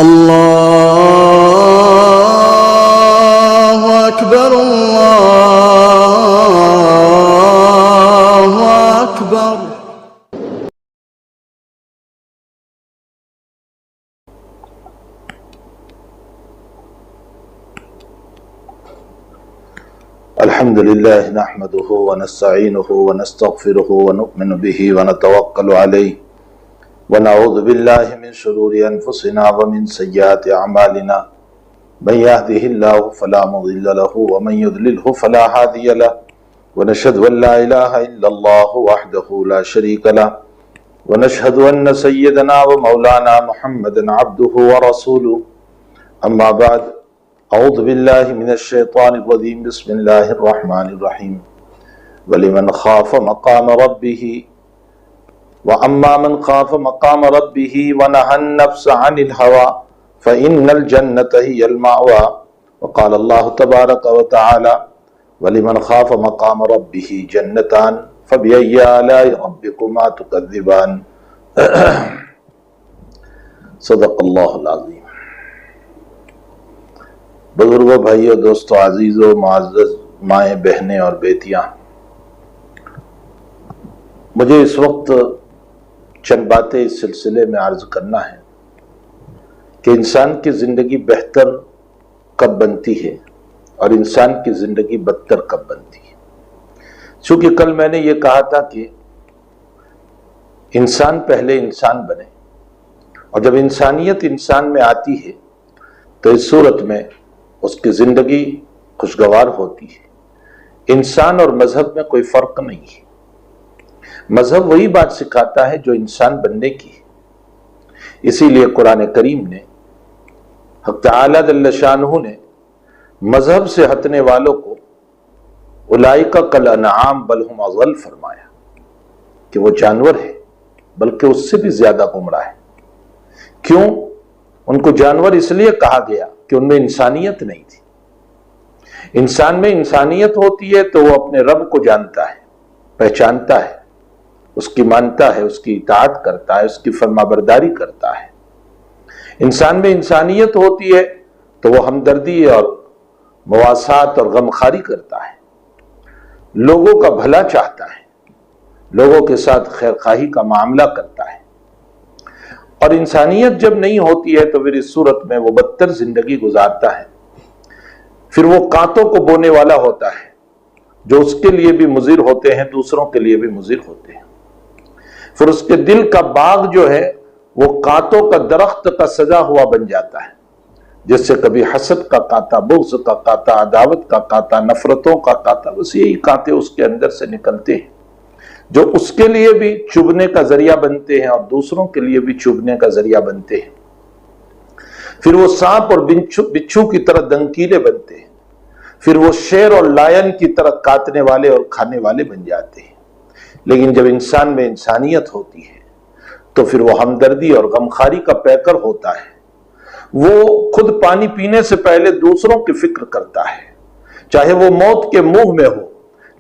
اللہ اکبر اللہ اکبر۔ الحمد لله نحمده ونستعينه ونستغفره ونؤمن به ونتوكل عليه ونعوذ بالله من شرور أنفسنا ومن سيئات أعمالنا من يهده الله فلا مضل له ومن يضلله فلا هادي له ونشهد أن لا إله إلا الله وحده لا شريك له ونشهد أن سيدنا ومولانا محمدا عبده ورسوله أما بعد اعوذ باللہ من الشیطان الرجیم بسم اللہ الرحمن الرحیم وَلِمَنْ خَافَ مَقَامَ رَبِّهِ وَأَمَّا مَنْ خَافَ مَقَامَ رَبِّهِ وَنَهَى النَّفْسَ عَنِ الْهَوَى فَإِنَّ الْجَنَّةَ هِيَ الْمَأْوَى وقال اللہ تبارک وتعالی وَلِمَنْ خَافَ مَقَامَ رَبِّهِ جَنَّتَانِ فَبِأَيِّ آلَاءِ رَبِّكُمَا تُكَذِّبَانِ۔ صدق اللہ العظیم۔ بزرگوں، بھائیوں، دوستوں، عزیزوں، معزز مائیں، بہنیں اور بیٹیاں، مجھے اس وقت چند باتیں اس سلسلے میں عرض کرنا ہے کہ انسان کی زندگی بہتر کب بنتی ہے اور انسان کی زندگی بدتر کب بنتی ہے۔ چونکہ کل میں نے یہ کہا تھا کہ انسان پہلے انسان بنے، اور جب انسانیت انسان میں آتی ہے تو اس صورت میں اس کی زندگی خوشگوار ہوتی ہے۔ انسان اور مذہب میں کوئی فرق نہیں ہے۔ مذہب وہی بات سکھاتا ہے جو انسان بننے کی ہے۔ اسی لیے قرآن کریم نے، حق تعالی جل شانہ نے مذہب سے ہٹنے والوں کو اولئک کالانعام بل هم اضل فرمایا کہ وہ جانور ہے بلکہ اس سے بھی زیادہ گمراہ ہے۔ کیوں؟ ان کو جانور اس لیے کہا گیا کہ ان میں انسانیت نہیں تھی۔ انسان میں انسانیت ہوتی ہے تو وہ اپنے رب کو جانتا ہے، پہچانتا ہے، اس کی مانتا ہے، اس کی اطاعت کرتا ہے، اس کی فرما برداری کرتا ہے۔ انسان میں انسانیت ہوتی ہے تو وہ ہمدردی اور مواسات اور غمخواری کرتا ہے، لوگوں کا بھلا چاہتا ہے، لوگوں کے ساتھ خیرخواہی کا معاملہ کرتا ہے۔ اور انسانیت جب نہیں ہوتی ہے تو پھر اس صورت میں وہ بدتر زندگی گزارتا ہے۔ پھر وہ کانٹوں کو بونے والا ہوتا ہے، جو اس کے لیے بھی مضر ہوتے ہیں، دوسروں کے لیے بھی مضر ہوتے ہیں۔ پھر اس کے دل کا باغ جو ہے وہ کانٹوں کا درخت کا سجا ہوا بن جاتا ہے، جس سے کبھی حسد کا کانٹا، بغض کا کانٹا، عداوت کا کانٹا، نفرتوں کا کانٹا، بس یہی کانٹے اس کے اندر سے نکلتے ہیں، جو اس کے لیے بھی چبھنے کا ذریعہ بنتے ہیں اور دوسروں کے لیے بھی چبھنے کا ذریعہ بنتے ہیں۔ پھر وہ سانپ اور بچھو کی طرح دنکیلے بنتے ہیں، پھر وہ شیر اور لائن کی طرح کاٹنے والے اور کھانے والے بن جاتے ہیں۔ لیکن جب انسان میں انسانیت ہوتی ہے تو پھر وہ ہمدردی اور غمخواری کا پیکر ہوتا ہے۔ وہ خود پانی پینے سے پہلے دوسروں کی فکر کرتا ہے، چاہے وہ موت کے منہ میں ہو،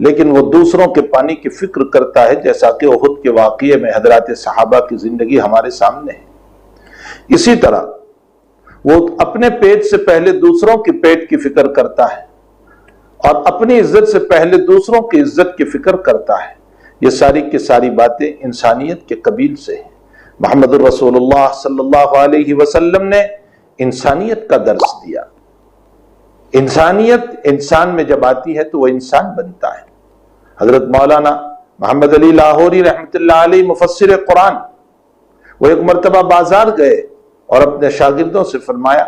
لیکن وہ دوسروں کے پانی کی فکر کرتا ہے، جیسا کہ احد کے واقعے میں حضرات صحابہ کی زندگی ہمارے سامنے ہے۔ اسی طرح وہ اپنے پیٹ سے پہلے دوسروں کے پیٹ کی فکر کرتا ہے، اور اپنی عزت سے پہلے دوسروں کی عزت کی فکر کرتا ہے۔ یہ ساری کی ساری باتیں انسانیت کے قبیل سے ہیں۔ محمد الرسول اللہ صلی اللہ علیہ وسلم نے انسانیت کا درس دیا۔ انسانیت انسان میں جب آتی ہے تو وہ انسان بنتا ہے۔ حضرت مولانا محمد علی لاہوری رحمۃ اللہ علیہ مفسر قرآن، وہ ایک مرتبہ بازار گئے اور اپنے شاگردوں سے فرمایا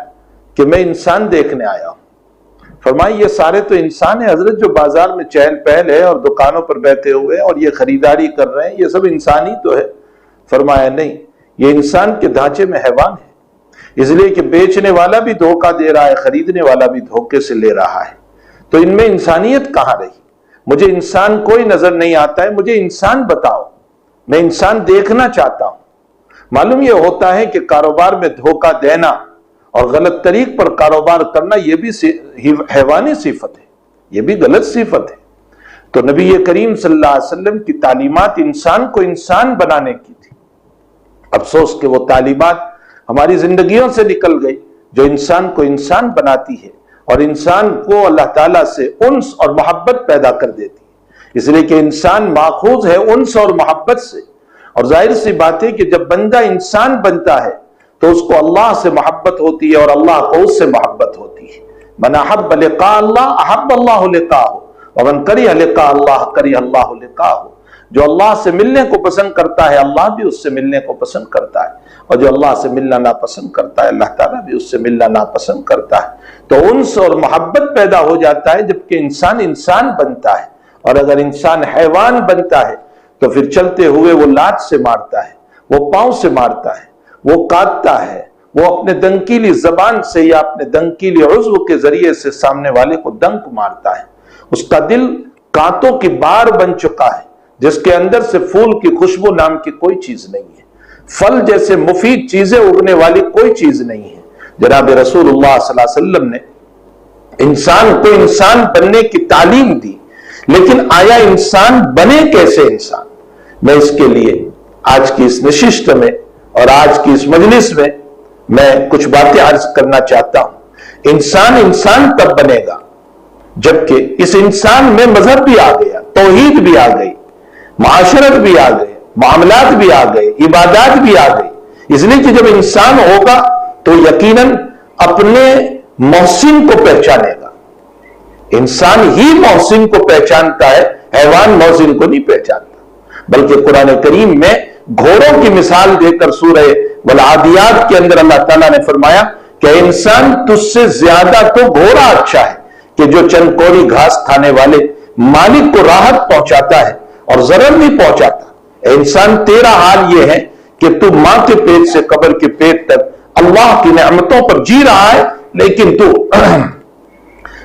کہ میں انسان دیکھنے آیا ہوں۔ فرمایا یہ سارے تو انسان ہیں حضرت، جو بازار میں چہل پہل ہے اور دکانوں پر بیٹھے ہوئے اور یہ خریداری کر رہے ہیں، یہ سب انسان ہی تو ہے۔ فرمایا نہیں، یہ انسان کے ڈھانچے میں حیوان ہے، اس لیے کہ بیچنے والا بھی دھوکہ دے رہا ہے، خریدنے والا بھی دھوکے سے لے رہا ہے، تو ان میں انسانیت کہاں رہی؟ مجھے انسان کوئی نظر نہیں آتا ہے، مجھے انسان بتاؤ، میں انسان دیکھنا چاہتا ہوں۔ معلوم یہ ہوتا ہے کہ کاروبار میں دھوکہ دینا اور غلط طریق پر کاروبار کرنا یہ بھی حیوانی صفت ہے، یہ بھی غلط صفت ہے۔ تو نبی کریم صلی اللہ علیہ وسلم کی تعلیمات انسان کو انسان بنانے کی تھی۔ افسوس کہ وہ تعلیمات ہماری زندگیوں سے نکل گئی جو انسان کو انسان بناتی ہے اور انسان کو اللہ تعالیٰ سے انس اور محبت پیدا کر دیتی ہے، اس لیے کہ انسان ماخوذ ہے انس اور محبت سے، اور ظاہر سی بات ہے کہ جب بندہ انسان بنتا ہے تو اس کو اللہ سے محبت ہوتی ہے اور اللہ کو اس سے محبت ہوتی ہے۔ من احب لقاء اللہ احب اللہ لقاءہ ومن کرہ لقاء اللہ کرہ اللہ لقاءہ، جو اللہ سے ملنے کو پسند کرتا ہے اللہ بھی اس سے ملنے کو پسند کرتا ہے، اور جو اللہ سے ملنا ناپسند کرتا ہے اللہ تعالیٰ بھی اس سے ملنا ناپسند کرتا ہے۔ تو انس اور محبت پیدا ہو جاتا ہے جبکہ انسان انسان بنتا ہے، اور اگر انسان حیوان بنتا ہے تو پھر چلتے ہوئے وہ لات سے مارتا ہے، وہ پاؤں سے مارتا ہے، وہ کاٹتا ہے، وہ اپنے دنکیلی زبان سے یا اپنے دنکیلی عضو کے ذریعے سے سامنے والے کو دنک مارتا ہے۔ اس کا دل کانٹوں کی بار بن چکا ہے جس کے اندر سے پھول کی خوشبو نام کی کوئی چیز نہیں ہے، پھل جیسے مفید چیزیں اگنے والی کوئی چیز نہیں ہے۔ جناب رسول اللہ صلی اللہ علیہ وسلم نے انسان کو انسان بننے کی تعلیم دی، لیکن آیا انسان بنے کیسے انسان؟ میں اس کے لیے آج کی اس نشست میں اور آج کی اس مجلس میں کچھ باتیں عرض کرنا چاہتا ہوں۔ انسان انسان تب بنے گا جبکہ اس انسان میں مذہب بھی آ گیا، توحید بھی آ گئی، معاشرت بھی آ گئے، معاملات بھی آ گئے، عبادات بھی آ گئی۔ اس لیے کہ جب انسان ہوگا تو یقیناً اپنے محسن کو پہچانے گا۔ انسان ہی محسن کو پہچانتا ہے، حیوان محسن کو نہیں پہچانتا۔ بلکہ قرآن کریم میں گھوڑوں کی مثال دے کر سورہ والعادیات کے اندر اللہ تعالیٰ نے فرمایا کہ انسان تجھ سے زیادہ تو گھوڑا اچھا ہے کہ جو چند کوری گھاس کھانے والے مالک کو راحت پہنچاتا ہے اور ضرر نہیں پہنچاتا۔ اے انسان تیرا حال یہ ہے کہ تو ماں کے پیٹ سے قبر کے پیٹ تک اللہ کی نعمتوں پر جی رہا ہے، لیکن تو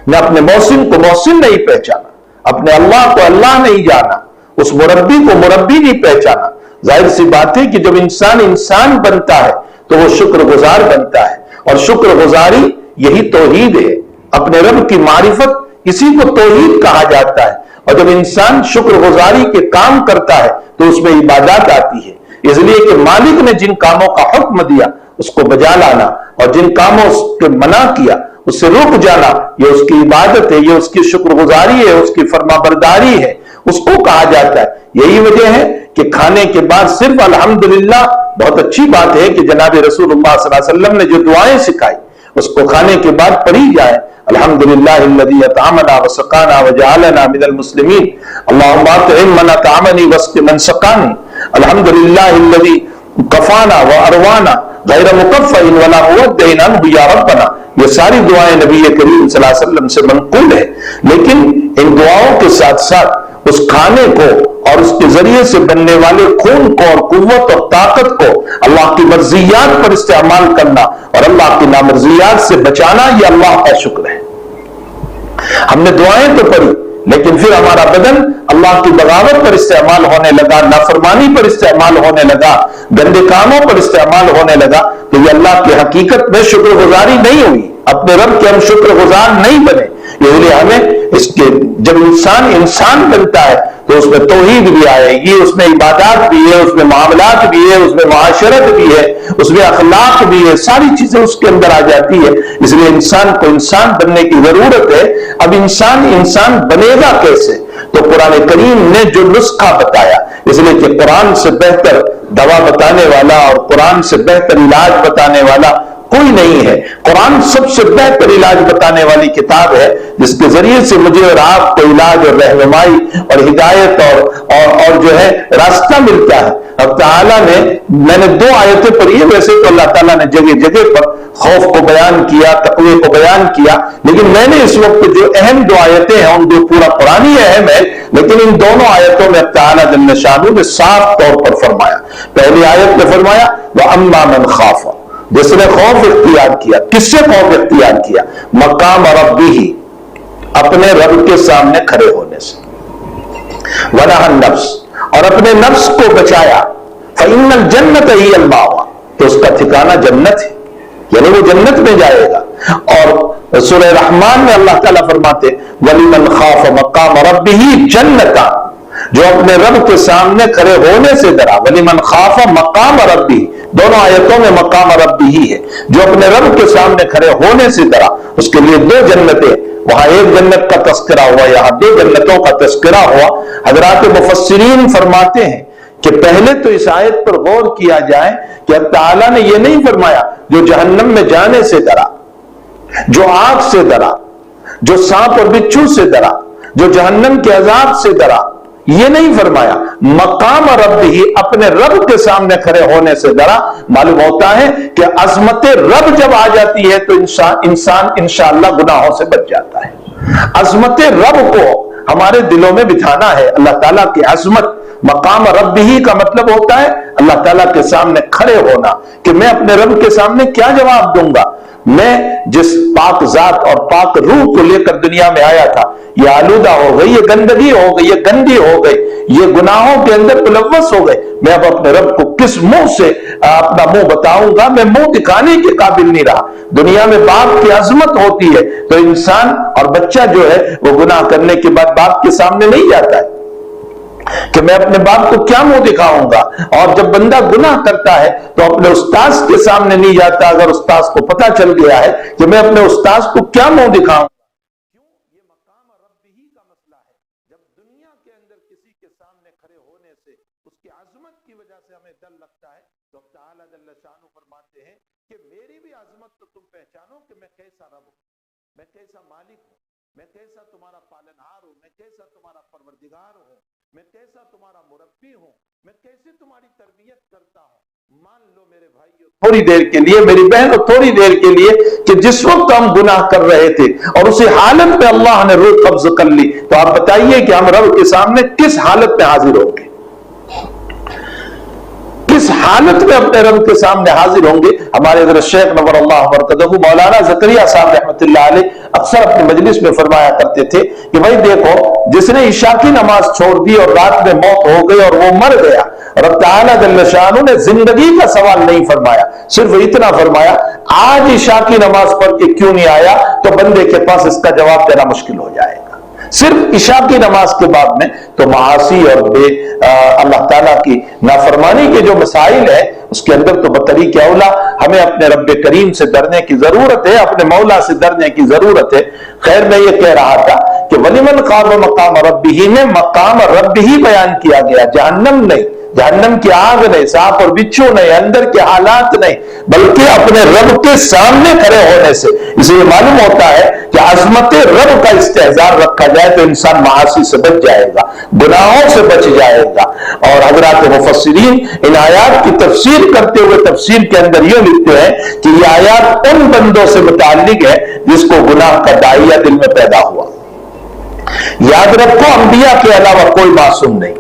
نہ اپنے محسن کو محسن نہیں پہچانا، اپنے اللہ کو اللہ نہیں جانا، اس مربی کو مربی نہیں پہچانا۔ ظاہر سی بات ہے کہ جب انسان انسان بنتا ہے تو وہ شکر گزار بنتا ہے، اور شکر گزاری یہی توحید ہے۔ اپنے رب کی معرفت اسی کو توحید کہا جاتا ہے، اور جب انسان شکر گزاری کے کام کرتا ہے تو اس میں عبادات آتی ہے۔ اس لیے کہ مالک نے جن کاموں کا حکم دیا اس کو بجا لانا، اور جن کاموں کے منع کیا اس سے رک جانا، یہ اس کی عبادت ہے، یہ اس کی شکر گزاری ہے، اس کی فرما برداری ہے، اس کو کہا جاتا ہے۔ یہی وجہ ہے کہ کھانے کے بعد صرف الحمدللہ، بہت اچھی بات ہے کہ جناب رسول اللہ صلی اللہ علیہ وسلم نے جو دعائیں سکھائی اس کو کھانے کے بعد پڑھی جائے۔ الحمدللہ الذی اطعمنا وسقانا وجعلنا من المسلمین، اللہم اطعم من اطعمنی واسق من سقانی، الحمدللہ الذی کفانا واروانا غیر مکفع ولا مودع عنہ یا ربنا۔ یہ ساری دعائیں نبی کریم صلی اللہ علیہ وسلم سے منقول ہیں، لیکن ان دعاؤں کے ساتھ ساتھ اس کھانے کو اور اس کے ذریعے سے بننے والے خون کو اور قوت اور طاقت کو اللہ کی مرضیات پر استعمال کرنا اور اللہ کی نامرضیات سے بچانا، یہ اللہ کا شکر ہے۔ ہم نے دعائیں تو پڑھی، لیکن پھر ہمارا بدن اللہ کی بغاوت پر استعمال ہونے لگا، نافرمانی پر استعمال ہونے لگا، گندے کاموں پر استعمال ہونے لگا، تو یہ اللہ کی حقیقت میں شکر گزاری نہیں ہوئی، اپنے رب کے ہم شکر گزار نہیں بنے۔ اس لیے ہمیں اس کے جب انسان انسان بنتا ہے تو اس میں توحید بھی آئے گی، اس میں عبادات بھی ہے، اس میں معاملات بھی ہے، اس میں معاشرت بھی ہے، اس میں اخلاق بھی ہے، ساری چیزیں اس کے اندر آ جاتی ہے۔ اس لیے انسان کو انسان بننے کی ضرورت ہے۔ اب انسان انسان بنے گا کیسے؟ تو قرآن کریم نے جو نسخہ بتایا، اس لیے کہ قرآن سے بہتر دوا بتانے والا اور قرآن سے بہتر علاج بتانے والا کوئی نہیں ہے۔ قرآن سب سے بہتر علاج بتانے والی کتاب ہے جس کے ذریعے سے مجھے اور آپ کو علاج اور رہنمائی اور ہدایت اور جو ہے راستہ ملتا ہے۔ اب تعالیٰ نے، میں نے 2 آیتیں پڑھی ہیں، ویسے تو اللہ تعالیٰ نے جگہ جگہ پر خوف کو بیان کیا، تقوی کو بیان کیا، لیکن میں نے اس وقت جو اہم 2 آیتیں ہیں ان جو پورا قرآن ہی اہم ہے، لیکن ان دونوں آیتوں میں تعالیٰ جل شانہ نے صاف طور پر فرمایا۔ پہلی آیت میں فرمایا وَأَمَّا مَنْ خَافَ، جس نے خوف اختیار کیا۔ کس سے خوف اختیار کیا؟ مقام ربہ، اپنے رب کے سامنے کھڑے ہونے سے، وَنَهَى النَّفْسَ، اور اپنے نفس کو بچایا، فَإِنَّ الْجَنَّةَ هِيَ الْمَأْوَىٰ، تو اس کا ٹھکانہ جنت ہے، یعنی وہ جنت میں جائے گا۔ اور سورہ رحمان میں اللہ تعالیٰ فرماتے وَلِمَنْ خَافَ مَقَامَ رَبِّهِ جَنَّتَانِ، جو اپنے رب کے سامنے کھڑے ہونے سے ڈرا. وَلِمَنْ خَافَ مَقَامَ رَبِّهِ، دونوں آیتوں میں مقام ربی ہی ہے. جو اپنے رب کے سامنے کھڑے ہونے سے ڈرا، اس کے لیے دو جنتیں، وہاں ایک جنت کا تذکرہ ہوا، یہاں دو جنتوں کا تذکرہ ہوا. حضرات مفسرین فرماتے ہیں کہ پہلے تو اس آیت پر غور کیا جائے کہ اللہ تعالیٰ نے یہ نہیں فرمایا جو جہنم میں جانے سے ڈرا، جو آگ سے ڈرا، جو سانپ اور بچھو سے ڈرا، جو جہنم کے عذاب سے ڈرا، یہ نہیں فرمایا. مقام رب ہی، اپنے رب کے سامنے کھڑے ہونے سے ڈرا. معلوم ہوتا ہے کہ عظمت رب جب آ جاتی ہے تو انسان انشاءاللہ گناہوں سے بچ جاتا ہے. عظمت رب کو ہمارے دلوں میں بٹھانا ہے. اللہ تعالیٰ کی عظمت، مقام رب ہی کا مطلب ہوتا ہے اللہ تعالیٰ کے سامنے کھڑے ہونا، کہ میں اپنے رب کے سامنے کیا جواب دوں گا. میں جس پاک ذات اور پاک روح کو لے کر دنیا میں آیا تھا، یہ آلودہ ہو گئی، یہ گندگی ہو گئی، یہ گندی ہو گئی، یہ گناہوں کے اندر ملوث ہو گئے. میں اب اپنے رب کو کس منہ سے اپنا منہ بتاؤں گا؟ میں منہ دکھانے کے قابل نہیں رہا. دنیا میں باپ کی عظمت ہوتی ہے تو انسان اور بچہ جو ہے وہ گناہ کرنے کے بعد باپ کے سامنے نہیں جاتا ہے کہ میں اپنے باپ کو کیا منہ دکھاؤں گا. اور جب بندہ گناہ کرتا ہے تو اپنے استاذ کے سامنے نہیں جاتا اگر استاذ کو پتہ چل گیا ہے کہ میں اپنے استاذ کو کیا منہ دکھاؤں. کیوں؟ یہ مقام رب ہی کا مسئلہ ہے. جب دنیا کے اندر کسی کے سامنے کھڑے ہونے سے اس کی عظمت کی وجہ سے ہمیں ڈر لگتا ہے تو تعالیٰ جل شانہ فرماتے ہیں کہ میری بھی عظمت تو تم پہچانو کہ میں کیسا رب ہوں، میں کیسا مالک ہوں، میں کیسا تمہارا پالنہار ہوں، میں کیسا تمہارا پروردگار ہوں، میں کیسا تمہارا مربی ہوں، میں کیسے تمہاری تربیت کرتا ہوں. مان لو میرے بھائیو، تھوڑی دیر کے لیے، میری بہنوں، تھوڑی دیر کے لیے کہ جس وقت ہم گناہ کر رہے تھے اور اسی حالت میں اللہ نے روح قبض کر لی، تو آپ بتائیے کہ ہم رب کے سامنے کس حالت میں حاضر ہوں گے؟ کس حالت میں اپنے رب کے سامنے حاضر ہوں گے؟ ہمارے حضرت شیخ نور اللہ مرکزہ مولانا زکریا صاحب رحمۃ اللہ علیہ اکثر اپنے مجلس میں فرمایا کرتے تھے کہ بھائی دیکھو، جس نے عشاء کی نماز چھوڑ دی اور رات میں موت ہو گئی اور وہ مر گیا، رب تعالیٰ جل شانہ نے زندگی کا سوال نہیں فرمایا، صرف اتنا فرمایا آج عشاء کی نماز پڑھ کے کیوں نہیں آیا، تو بندے کے پاس اس کا جواب دینا مشکل ہو جائے گا. صرف عشاء کی نماز کے بعد میں تو معاصی اور اللہ تعالیٰ کی نافرمانی کے جو مسائل ہیں اس کے اندر تو بطریق اولا ہمیں اپنے رب کریم سے ڈرنے کی ضرورت ہے، اپنے مولا سے ڈرنے کی ضرورت ہے. خیر میں یہ کہہ رہا تھا کہ وَلِمَنْ خَافَ مَقَامَ رَبِّهِ میں مقام رب ہی بیان کیا گیا، جہنم نہیں، جہنم کی آگ نہیں، سانپ اور بچھو نہیں، اندر کے حالات نہیں، بلکہ اپنے رب کے سامنے کھڑے ہونے سے. اسے یہ معلوم ہوتا ہے کہ عظمت رب کا استحضار رکھا جائے تو انسان معاصی سے بچ جائے گا، گناہوں سے بچ جائے گا. اور حضرات مفسرین ان آیات کی تفسیر کرتے ہوئے تفسیر کے اندر یہ لکھتے ہیں کہ یہ آیات ان بندوں سے متعلق ہے جس کو گناہ کا داعیہ دل میں پیدا ہوا. یاد رکھو، انبیاء کے علاوہ کوئی معصوم نہیں.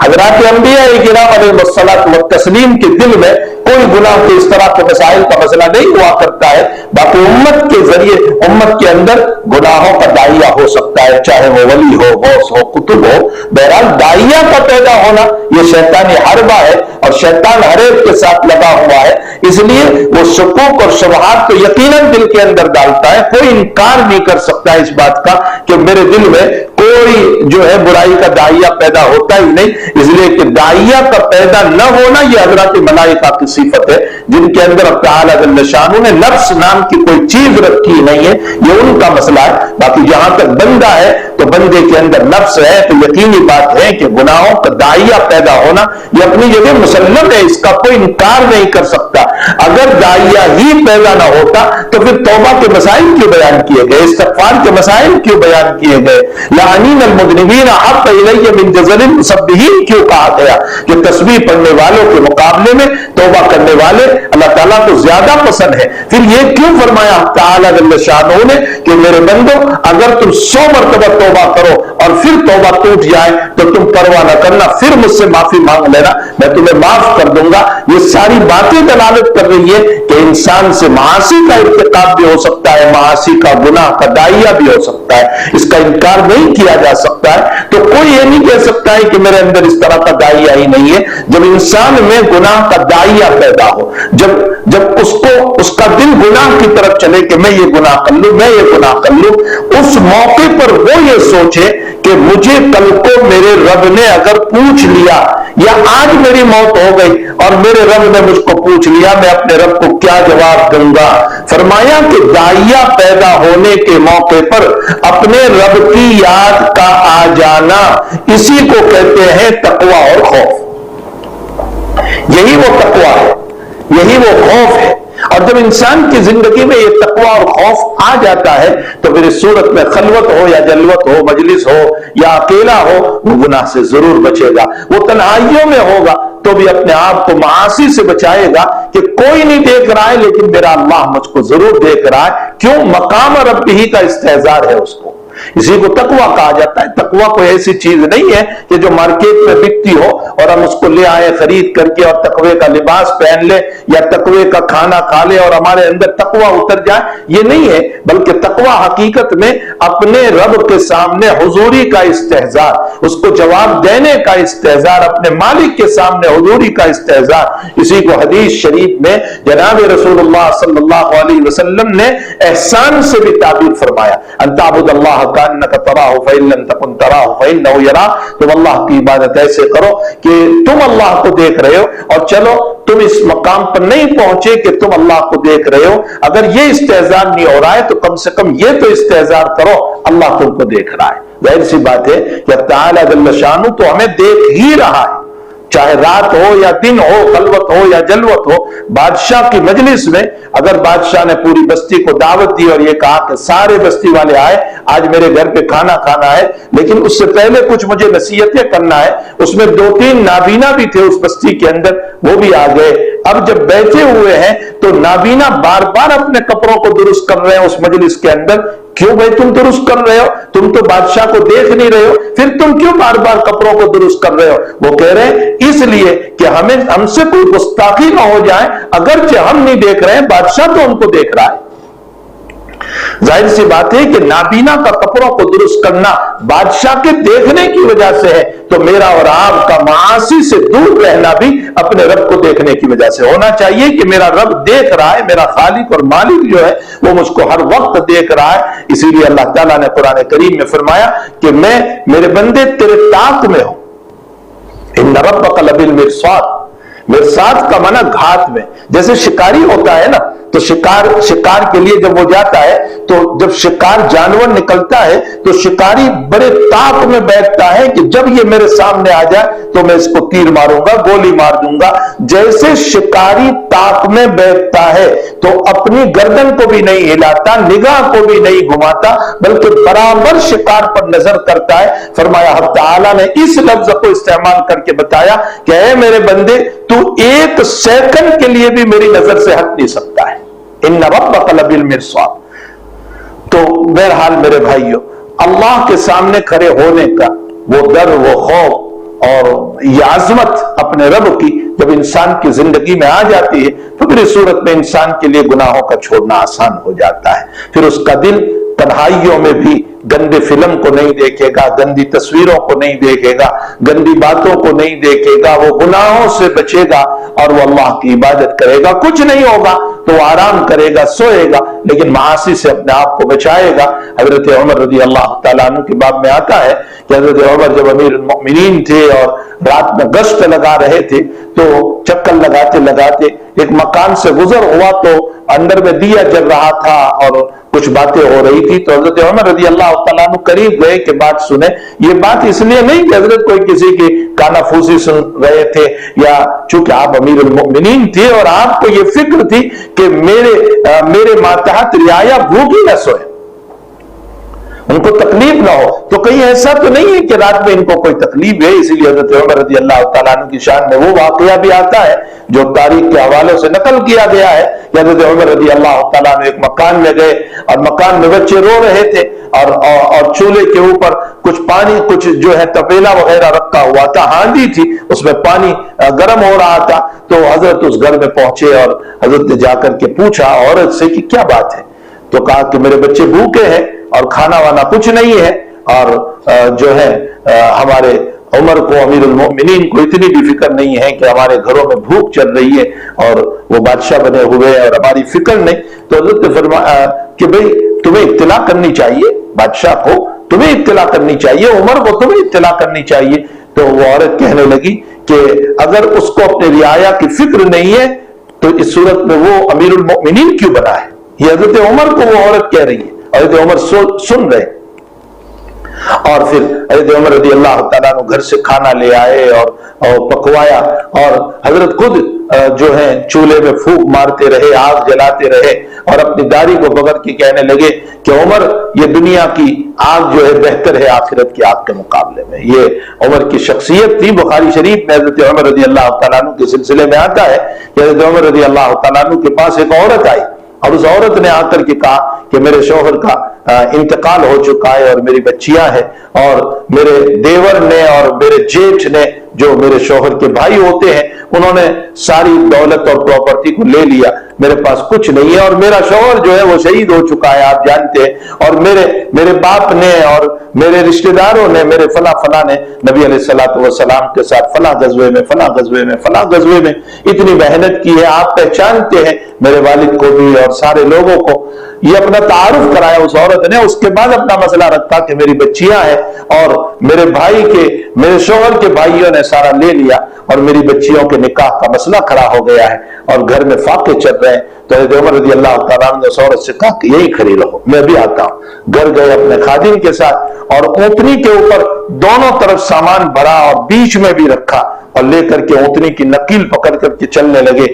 حضرات انبیاء کرام علیہ الصلوۃ والتسلیم کے دل میں کوئی گناہ کے اس طرح کے مسائل کا مسئلہ نہیں ہوا کرتا ہے. باقی امت کے ذریعے امت کے اندر گناہوں کا داعیہ ہو سکتا ہے، چاہے وہ ولی ہو، غوث ہو، کتب ہو. بہرحال داعیہ کا پیدا ہونا یہ شیطانی حربہ ہے اور شیطان ہر ایک کے ساتھ لگا ہوا ہے. اس لیے وہ شکوک اور شبہات تو یقیناً دل کے اندر ڈالتا ہے. کوئی انکار نہیں کر سکتا اس بات کا کہ میرے دل میں کوئی جو ہے برائی کا داعیہ پیدا ہوتا ہی نہیں. اس لیے کہ داعیہ کا پیدا نہ ہونا یہ حضرات ملائکہ کی صفت ہے جن کے اندر اب تعالیٰ جل شانہ نے نفس نام کی کوئی چیز رکھی نہیں ہے، یہ ان کا مسئلہ ہے. باقی جہاں تک بندہ ہے تو بندے کے اندر نفس ہے تو یقینی بات ہے کہ گناہوں کا داعیہ پیدا ہونا یہ اپنی جگہ مسلم ہے، اس کا کوئی انکار نہیں کر سکتا. اگر داعیہ ہی پیدا نہ ہوتا تو پھر توبہ کے مسائل کیوں بیان کیے گئے، استغفار کے مسائل کیوں بیان کیے گئے، لعنین المذنبین احب الی من جزل المسبحین کیوں کہا گیا کہ تسبیح پڑھنے والوں کے مقابلے میں توبہ کرنے والے اللہ تعالیٰ کو زیادہ پسند ہے. پھر یہ کیوں فرمایا تعالیٰ جل شانہ نے کہ میرے بندو اگر تم 100 مرتبہ توبہ کرو اور پھر توبہ ٹوٹ جائے تو تم پرواہ نہ کرنا، پھر مجھ سے معافی مانگ لینا، میں تمہیں معاف کر دوں گا. یہ ساری باتیں دلالت کر رہی ہے کہ انسان سے معاصی کا ارتکاب بھی ہو سکتا ہے، معاصی کا گناہ کا داعیہ بھی ہو سکتا ہے، اس کا انکار نہیں کیا جا سکتا ہے. تو کوئی یہ نہیں کہہ سکتا ہے کہ میرے اندر اس طرح کا داعیہ ہی نہیں ہے. جب انسان میں گناہ کا داعیہ پیدا ہو، جب اس کا دل گناہ کی طرف چلے کہ میں یہ گناہ کر لوں، میں یہ گناہ کر لوں، اس موقع پر وہ یہ سوچے کہ کہ مجھے کل کو میرے رب نے اگر پوچھ لیا یا آج میری موت ہو گئی اور میرے رب نے مجھ کو پوچھ لیا میں اپنے رب کو کیا جواب دوں گا؟ فرمایا کہ داعیہ پیدا ہونے کے موقع پر اپنے رب کی یاد کا آ جانا، اسی کو کہتے ہیں تقوی اور خوف۔ یہی وہ تقوی ہے، یہی وہ خوف ہے۔ اور جب انسان کی زندگی میں یہ تقوی اور خوف آ جاتا ہے تو پھر اس صورت میں خلوت ہو یا جلوت ہو، مجلس ہو یا اکیلا ہو، وہ گناہ سے ضرور بچے گا۔ وہ تنہائیوں میں ہوگا تو بھی اپنے آپ کو معاصی سے بچائے گا کہ کوئی نہیں دیکھ رہا ہے لیکن میرا اللہ مجھ کو ضرور دیکھ رہا ہے۔ کیوں؟ مقام ربہ کا استحضار ہے اس کو، اسی کو تقوی کہا جاتا ہے۔ تقوی کوئی ایسی چیز نہیں ہے کہ جو مارکیٹ میں بکتی ہو اور ہم اس کو لے آئے خرید کر کے اور تقوی کا لباس پہن لے یا تقوی کا کھانا کھا لے اور ہمارے اندر تقوی اتر جائے، یہ نہیں ہے۔ بلکہ تقوی حقیقت میں اپنے رب کے سامنے حضوری کا استحضار، اس کو جواب دینے کا استحضار، اپنے مالک کے سامنے حضوری کا استحضار، اسی کو حدیث شریف میں جناب رسول اللہ صلی اللہ علیہ وسلم نے احسان سے بھی تعبیر فرمایا، ان تعبد اللہ کانک تراہ فإن لم تکن تراہ فإنہ یراک۔ تم اللہ کی عبادت ایسے کرو کہ تم اللہ کو دیکھ رہے ہو، اور چلو تم اس مقام پر نہیں پہنچے کہ تم اللہ کو دیکھ رہے ہو، اگر یہ استحضار نہیں ہو رہا ہے تو کم سے کم یہ تو استحضار کرو اللہ تم کو دیکھ رہا ہے۔ ظاہر سی بات ہے کہ تعالی جل شانہ تو ہمیں دیکھ ہی رہا ہے، چاہے رات ہو یا دن ہو، خلوت ہو یا جلوت ہو۔ بادشاہ کی مجلس میں اگر بادشاہ نے پوری بستی کو دعوت دی اور یہ کہا کہ سارے بستی والے آئے، آج میرے گھر پہ کھانا کھانا ہے، لیکن اس سے پہلے کچھ مجھے نصیحتیں کرنا ہے، اس میں 2-3 نابینا بھی تھے اس بستی کے اندر، وہ بھی آ گئے۔ اب جب بیٹھے ہوئے ہیں تو نابینا بار بار اپنے کپڑوں کو درست کر رہے ہیں اس مجلس کے اندر۔ کیوں بھائی تم درست کر رہے ہو؟ تم تو بادشاہ کو دیکھ نہیں رہے ہو، پھر تم کیوں بار بار کپڑوں کو درست کر رہے ہو؟ وہ کہہ رہے ہیں اس لیے کہ ہم سے کوئی گستاخی نہ ہو جائے، اگرچہ ہم نہیں دیکھ رہے ہیں، بادشاہ تو ہم کو دیکھ رہا ہے۔ ظاہر سی بات ہے کہ نابینا کا کپڑوں کو درست کرنا بادشاہ کے دیکھنے کی وجہ سے ہے، تو میرا اور آپ کا معاصی سے دور رہنا بھی اپنے رب کو دیکھنے کی وجہ سے ہونا چاہیے کہ میرا رب دیکھ رہا ہے، میرا خالق اور مالک جو ہے وہ مجھ کو ہر وقت دیکھ رہا ہے۔ اسی لیے اللہ تعالیٰ نے قرآن کریم میں فرمایا کہ میں میرے بندے تیرے طاق میں ہوں، ان ربک لبالمرصاد۔ مرصاد کا معنی گھات میں، جیسے شکاری ہوتا ہے نا، تو شکار کے لیے جب وہ جاتا ہے تو جب شکار جانور نکلتا ہے تو شکاری بڑے طاق میں بیٹھتا ہے کہ جب یہ میرے سامنے آ جائے تو میں اس کو تیر ماروں گا، گولی مار دوں گا۔ جیسے شکاری طاق میں بیٹھتا ہے تو اپنی گردن کو بھی نہیں ہلاتا، نگاہ کو بھی نہیں گھماتا، بلکہ برابر شکار پر نظر کرتا ہے۔ فرمایا حق تعالیٰ نے اس لفظ کو استعمال کر کے بتایا کہ اے میرے بندے، تو ایک سیکنڈ کے لیے بھی میری نظر سے ہٹ نہیں سکتا ہے۔ ان ربک لبالمرصاد۔ تو بہرحال میرے بھائیوں، اللہ کے سامنے کھڑے ہونے کا وہ ڈر، وہ خوف اور یہ عظمت اپنے رب کی جب انسان کی زندگی میں آ جاتی ہے تو پھر اس صورت میں انسان کے لیے گناہوں کا چھوڑنا آسان ہو جاتا ہے۔ پھر اس کا دل تنہائیوں میں بھی گندے فلم کو نہیں دیکھے گا، گندی تصویروں کو نہیں دیکھے گا، گندی باتوں کو نہیں دیکھے گا، وہ گناہوں سے بچے گا اور وہ اللہ کی عبادت کرے گا۔ کچھ نہیں ہوگا تو وہ آرام کرے گا، سوئے گا، لیکن معاصی سے اپنے آپ کو بچائے گا۔ حضرت عمر رضی اللہ تعالیٰ عنہ کے باب میں آتا ہے کہ حضرت عمر جب امیر المؤمنین تھے اور رات میں گشت لگا رہے تھے تو چکر لگاتے لگاتے ایک مکان سے گزر ہوا تو اندر میں دیا جل رہا تھا اور کچھ باتیں ہو رہی تھی، تو حضرت عمر رضی اللہ تعالیٰ عنہ قریب گئے کہ بات سنیں۔ یہ بات اس لیے نہیں کہ حضرت کوئی کسی کی کانافوسی سن رہے تھے، یا چونکہ آپ امیر المؤمنین تھے اور آپ کو یہ فکر تھی کہ میرے ماتحت رعایا بھوکی نہ سوئے، ان کو تکلیف نہ ہو۔ تو کہیں ایسا تو نہیں ہے کہ رات میں ان کو کوئی تکلیف ہے، اسی لیے حضرت عمر رضی اللہ تعالیٰ عنہ کی شان میں وہ واقعہ بھی آتا ہے جو تاریخ کے حوالوں سے نقل کیا گیا ہے کہ حضرت عمر رضی اللہ تعالیٰ عنہ ایک مکان میں گئے اور مکان میں بچے رو رہے تھے اور چولہے کے اوپر کچھ پانی، کچھ جو ہے تپیلا وغیرہ رکھا ہوا تھا، ہاندی تھی، اس میں پانی گرم ہو رہا تھا۔ تو حضرت اس گھر میں پہنچے اور حضرت نے جا کر کے پوچھا عورت سے کہ کیا بات ہے؟ تو کہا کہ میرے بچے بھوکے ہیں اور کھانا وانا کچھ نہیں ہے، اور جو ہے ہمارے عمر کو، امیر المؤمنین کو اتنی بھی فکر نہیں ہے کہ ہمارے گھروں میں بھوک چل رہی ہے اور وہ بادشاہ بنے ہوئے اور ہماری فکر نہیں۔ تو حضرت نے فرمایا کہ بھئی تمہیں اطلاع کرنی چاہیے بادشاہ کو تمہیں اطلاع کرنی چاہیے، عمر کو تمہیں اطلاع کرنی چاہیے۔ تو وہ عورت کہنے لگی کہ اگر اس کو اپنے رعایا کی فکر نہیں ہے تو اس صورت میں وہ امیر المؤمنین کیوں بنا ہے؟ یہ حضرت عمر کو وہ عورت کہہ رہی ہے، حضرت عمر سن رہے۔ اور پھر حضرت عمر رضی اللہ تعالیٰ عنہ گھر سے کھانا لے آئے اور پکوایا، اور حضرت خود جو ہے چولہے میں پھونک مارتے رہے، آگ جلاتے رہے، اور اپنی داڑھی کو پکڑ کے کہنے لگے کہ عمر یہ دنیا کی آگ جو ہے بہتر ہے آخرت کی آگ کے مقابلے میں۔ یہ عمر کی شخصیت تھی۔ بخاری شریف میں حضرت عمر رضی اللہ تعالیٰ عنہ کے سلسلے میں آتا ہے کہ حضرت عمر رضی اللہ تعالیٰ عنہ کے پاس ایک عورت آئی، اور اس عورت نے آ کر کے کہا کہ میرے شوہر کا انتقال ہو چکا ہے اور میری بچیاں ہیں، اور میرے دیور نے اور میرے جیٹھ نے جو میرے شوہر کے بھائی ہوتے ہیں انہوں نے ساری دولت اور پراپرٹی کو لے لیا، میرے پاس کچھ نہیں ہے، اور میرا شوہر جو ہے وہ شہید ہو چکا ہے آپ جانتے ہیں، اور میرے باپ نے اور میرے رشتہ داروں نے، میرے فلاں نے نبی علیہ الصلوۃ والسلام کے ساتھ فلاں غزوے میں اتنی محنت کی ہے، آپ پہچانتے ہیں میرے والد کو بھی اور سارے لوگوں کو۔ یہ اپنا تعارف کرایا اس عورت نے، اس کے بعد اپنا مسئلہ رکھا کہ میری بچیاں ہیں اور میرے شوہر کے بھائیوں نے سارا لے لیا اور میری بچیوں کے نکاح کا مسئلہ کھڑا ہو گیا ہے اور گھر میں فاقے چل رہے ہیں۔ تو حضرت عمر رضی اللہ تعالیٰ عنہ نے اس عورت سے کہا کہ یہی کھڑی رہو، میں بھی آتا ہوں۔ گھر گئے اپنے خادم کے ساتھ اور اونٹنی کے اوپر دونوں طرف سامان بھرا اور بیچ میں بھی رکھا، اور لے کر کے اونٹنی کی نکیل پکڑ کر کے چلنے لگے۔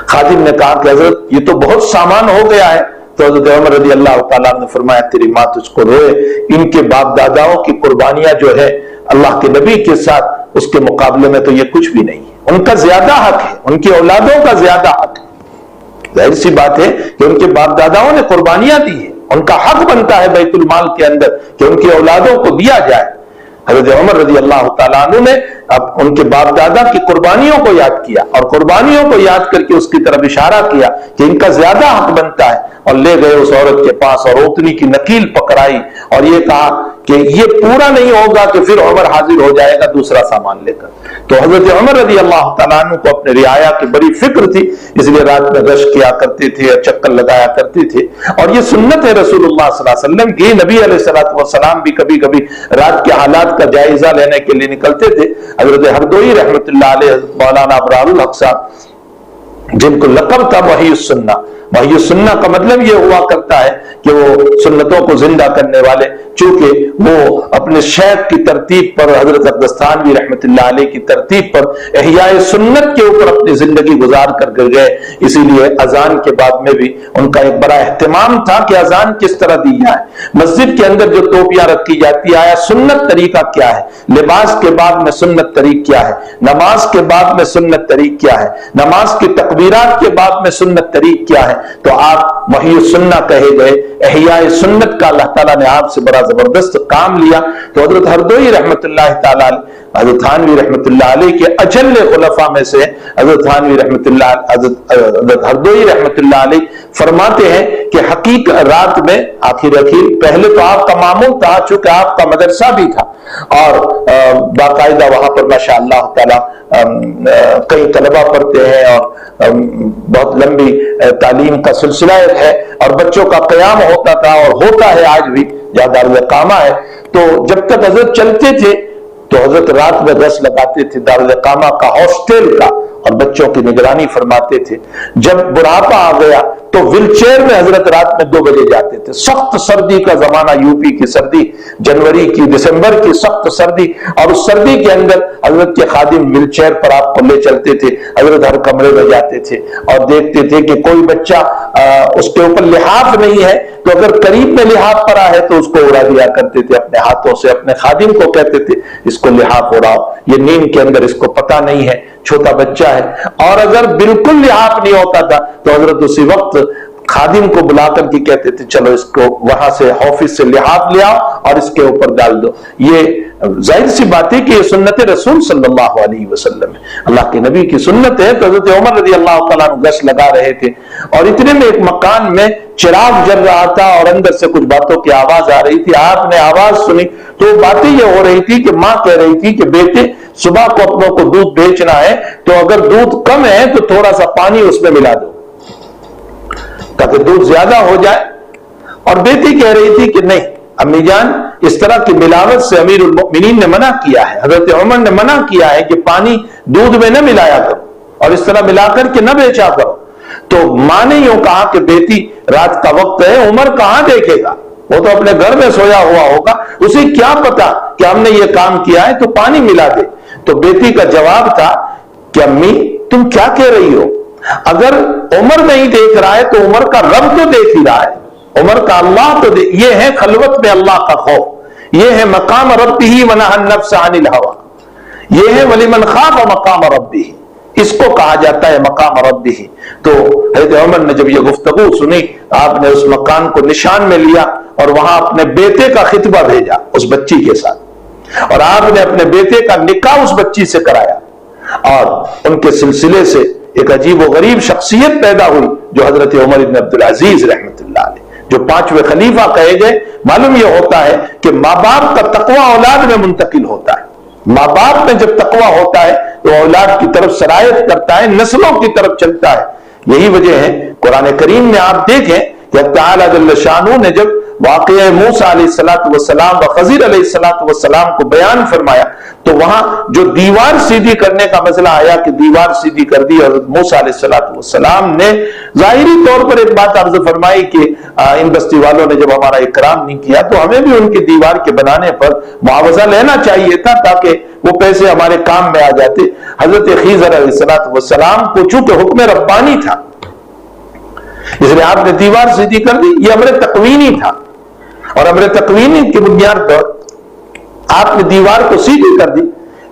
خادم نے کہا کہ حضرت یہ تو بہت سامان ہو گیا ہے۔ تو حضرت عمر رضی اللہ تعالیٰ نے فرمایا تیری ماں تجھ کو روئے، ان کے باپ داداؤں کی قربانیاں جو ہے اللہ کے نبی کے ساتھ اس کے مقابلے میں تو یہ کچھ بھی نہیں ہے، ان کا زیادہ حق ہے، ان کی اولادوں کا زیادہ حق ہے۔ ظاہر سی بات ہے کہ ان کے باپ داداؤں نے قربانیاں دی ہیں، ان کا حق بنتا ہے بیت المال کے اندر کہ ان کی اولادوں کو دیا جائے۔ حضرت عمر رضی اللہ تعالیٰ عنہ نے اب ان کے باپ دادا کی قربانیوں کو یاد کیا اور قربانیوں کو یاد کر کے اس کی طرف اشارہ کیا کہ ان کا زیادہ حق بنتا ہے، اور لے گئے اس عورت کے پاس اور اونٹنی کی نکیل پکڑائی اور یہ کہا کہ یہ پورا نہیں ہوگا کہ پھر عمر حاضر ہو جائے گا دوسرا سامان لے کر۔ تو حضرت عمر رضی اللہ تعالیٰ عنہ کو اپنے رعایا کی بڑی فکر تھی، اس لیے رات میں گشت کیا کرتے تھے اور چکر لگایا کرتے تھے، اور یہ سنت ہے رسول اللہ صلی اللہ علیہ وسلم کی۔ نبی علیہ الصلوۃ والسلام بھی کبھی کبھی رات کے حالات کا جائزہ لینے کے لیے نکلتے تھے۔ حضرت ہردوئی رحمۃ اللہ علیہ، مولانا ابرار الحق صاحب جن کو لقب تھا محی السنہ، محی السنہ کا مطلب یہ ہوا کرتا ہے کہ وہ سنتوں کو زندہ کرنے والے، چونکہ وہ اپنے شیخ کی ترتیب پر، حضرت اقدستانوی رحمۃ اللہ علیہ کی ترتیب پر احیاء سنت کے اوپر اپنی زندگی گزار کر گئے، اسی لیے اذان کے بعد میں بھی ان کا ایک بڑا اہتمام تھا کہ اذان کس طرح دی جائے، مسجد کے اندر جو ٹوپیاں رکھی جاتی ہے آیا سنت طریقہ کیا ہے، لباس کے بعد میں سنت طریق کیا ہے، نماز کے بعد میں سنت طریق کیا ہے، نماز کی تکبیرات کے بعد میں سنت طریق کیا ہے۔ تو آپ محی السنہ کہے گئے، احیاء سنت کا اللہ تعالیٰ نے آپ سے بڑا زبردست کام لیا۔ تو حضرت ہردوئی رحمۃ اللہ تعالیٰ حضرت تھانوی رحمۃ اللہ علیہ کے اجل خلفاء میں سے حضرت تھانوی رحمۃ اللہ حضرت ہردوئی رحمۃ اللہ علیہ فرماتے ہیں کہ حقیقت رات میں آخر پہلے تو آپ کا معمول تھا، چونکہ آپ کا مدرسہ بھی تھا اور باقاعدہ وہاں پر ماشاء اللہ تعالیٰ کئی طلبہ پڑھتے ہیں اور بہت لمبی تعلیم کا سلسلہ ہے، اور بچوں کا قیام ہوتا تھا اور ہوتا ہے آج بھی، جہاں دارالاقامہ ہے۔ تو جب تک حضرت چلتے تھے تو حضرت رات میں گشت لگاتے تھے دارالاقامہ کا، ہاسٹل کا، اور بچوں کی نگرانی فرماتے تھے۔ جب بڑھاپا آ گیا تو ویل چیئر میں حضرت رات میں 2 بجے جاتے تھے۔ سخت سردی کا زمانہ، یوپی کی سردی، جنوری کی دسمبر کی سخت سردی، اور اس سردی کے اندر حضرت کے خادم ویل چیئر پر آپ کو لے چلتے تھے، حضرت ہر کمرے میں جاتے تھے اور دیکھتے تھے کہ کوئی بچہ اس کے اوپر لحاف نہیں ہے تو اگر قریب میں لحاف پڑا ہے تو اس کو اڑا دیا کرتے تھے اپنے ہاتھوں سے، اپنے خادم کو کہتے تھے اس کو لحاف اڑاؤ، یہ نیند کے اندر اس کو پتہ نہیں ہے، چھوٹا بچہ ہے۔ اور اگر بالکل لحاف نہیں ہوتا تھا تو حضرت اسی وقت خادم کو بلا کر کے کہتے تھے چلو اس کو وہاں سے آفس سے لحاف لے آؤ اور اس کے اوپر ڈال دو۔ یہ ظاہر سی بات ہے کہ یہ سنت رسول صلی اللہ علیہ وسلم ہے، اللہ کے نبی کی سنت ہے۔ تو حضرت عمر رضی اللہ تعالیٰ عنہ گشت لگا رہے تھے اور اتنے میں ایک مکان میں چراغ جل رہا تھا اور اندر سے کچھ باتوں کی آواز آ رہی تھی۔ آپ نے آواز سنی تو باتیں یہ ہو رہی تھی کہ ماں کہہ رہی تھی کہ بیٹے صبح کو اپنوں کو دودھ بیچنا ہے تو اگر دودھ کم ہے تو تھوڑا سا پانی اس میں ملا دو تاکہ دودھ زیادہ ہو جائے، اور بیٹی کہہ رہی تھی کہ نہیں امی جان اس طرح کی ملاوٹ سے امیر المؤمنین نے منع کیا ہے، حضرت عمر نے منع کیا ہے کہ پانی دودھ میں نہ ملایا کرو اور اس طرح ملا کر کے نہ بیچا کرو۔ تو ماں نے یوں کہا کہ بیٹی رات کا وقت ہے، عمر کہاں دیکھے گا، وہ تو اپنے گھر میں سویا ہوا ہوگا، اسے کیا پتا کہ ہم نے یہ کام کیا ہے، تو پانی ملا دے۔ تو بیٹی کا جواب تھا کہ امی تم کیا کہہ رہی ہو، اگر عمر نہیں دیکھ رہا ہے تو عمر کا رب تو دیکھ ہی رہا ہے، عمر کا اللہ تو یہ ہے خلوت میں اللہ کا خوف، یہ ہے مقام ربہ ونہى النفس عن الہوى، یہ ہے وَلِمَنْ خَافَ مقام ربہ، اس کو کہا جاتا ہے مقام ربہ۔ تو حضرت عمر نے جب یہ گفتگو سنی، آپ نے اس مکان کو نشان میں لیا اور وہاں اپنے بیٹے کا خطبہ بھیجا اس بچی کے ساتھ، اور آپ نے اپنے بیٹے کا نکاح اس بچی سے کرایا، اور ان کے سلسلے سے ایک عجیب و غریب شخصیت پیدا ہوئی جو حضرت عمر بن عبدالعزیز رحمۃ اللہ علیہ، جو 5ویں خلیفہ کہے گئے۔ معلوم یہ ہوتا ہے کہ ماں باپ کا تقوی اولاد میں منتقل ہوتا ہے، ماں باپ میں جب تقوی ہوتا ہے تو اولاد کی طرف سرایت کرتا ہے، نسلوں کی طرف چلتا ہے۔ یہی وجہ ہے قرآن کریم میں آپ دیکھیں کہ اللہ تعالیٰ جل شانہ نے جب واقعہ موسیٰ علیہ السلام و خضر علیہ السلام کو بیان فرمایا تو وہاں جو دیوار سیدھی کرنے کا مسئلہ آیا کہ دیوار سیدھی کر دی، حضرت موسیٰ علیہ السلام نے ظاہری طور پر ایک بات عرض فرمائی کہ ان بستی والوں نے جب ہمارا اکرام نہیں کیا تو ہمیں بھی ان کی دیوار کے بنانے پر معاوضہ لینا چاہیے تھا تاکہ وہ پیسے ہمارے کام میں آ جاتے۔ حضرت خضر علیہ السلام کو چونکہ حکم ربانی تھا اس لیے آپ نے دیوار سیدھی کر دی، یہ امر تکوینی تھا، اور امر تکوینی کی بنیاد پر آپ نے دیوار کو سیدھی کر دی۔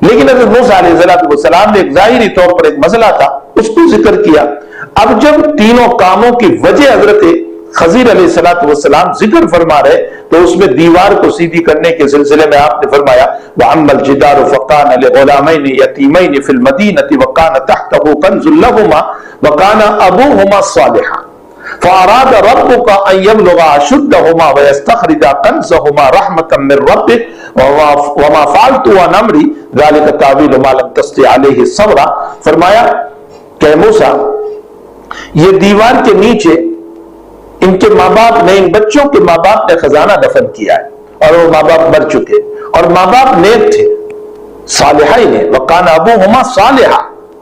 لیکن حضرت موسیٰ علیہ السلام نے ایک ظاہری طور پر ایک مسئلہ تھا، اس کو ذکر کیا۔ اب جب تینوں کاموں کی وجہ حضرت خضر علیہ السلام ذکر فرما رہے تو اس میں دیوار کو سیدھی کرنے کے سلسلے میں آپ نے فرمایا وَأَمَّا الْجِدَارُ فَكَانَ لِغُلَامَيْنِ يَتِيمَيْنِ فِي الْمَدِينَةِ وَكَانَ تَحْتَهُ كَنْزٌ لَهُمَا وَكَانَ أَبُوهُمَا صَالِحًا فَأَرَادَ رَبُّكَ أَن يَبْلُغَا أَشُدَّهُمَا وَيَسْتَخْرِجَا كَنزَهُمَا رَحْمَةً مِّن رَّبِّكَ وَمَا فَعَلْتُهُ عَنْ أَمْرِي ذَلِكَ تَأْوِيلُ مَا لَمْ تَسْطِع عَلَيْهِ صَبْرًا۔ فرمایا کہ موسیٰ یہ دیوار کے نیچے ان کے ماں باپ نے، ان بچوں کے ماں باپ نے خزانہ دفن کیا ہے اور وہ ماں باپ مر چکے، اور ماں باپ نیک تھے، صالحین نے، وَقَانَ أَبُوهُمَا صَالِحًا،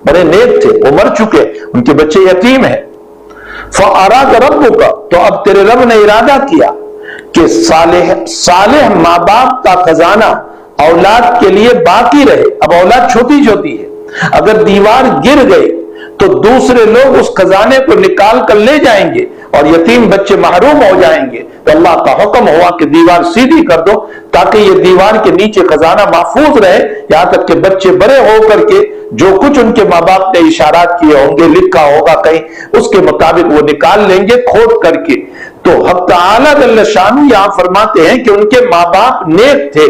بڑے نیک تھے، وہ مر چکے، ان کے بچے یتیم ہیں۔ فَأَرَادَ رَبُّكَ، تو اب تیرے رب نے ارادہ کیا کہ صالح ماں باپ کا خزانہ اولاد کے لیے باقی رہے۔ اب اولاد چھوٹی چھوٹی ہے، اگر دیوار گر گئے تو دوسرے لوگ اس خزانے کو نکال کر لے جائیں گے اور یتیم بچے محروم ہو جائیں گے، تو اللہ کا حکم ہوا کہ دیوار سیدھی کر دو تاکہ یہ دیوار کے نیچے خزانہ محفوظ رہے، یہاں تک کہ بچے بڑے ہو کر کے جو کچھ ان کے ماں باپ نے اشارات کیے ہوں گے، لکھا ہوگا کہیں، اس کے مطابق وہ نکال لیں گے کھود کر کے۔ تو حق تعالیٰ جل شانہ یہاں فرماتے ہیں کہ ان کے ماں باپ نیک تھے،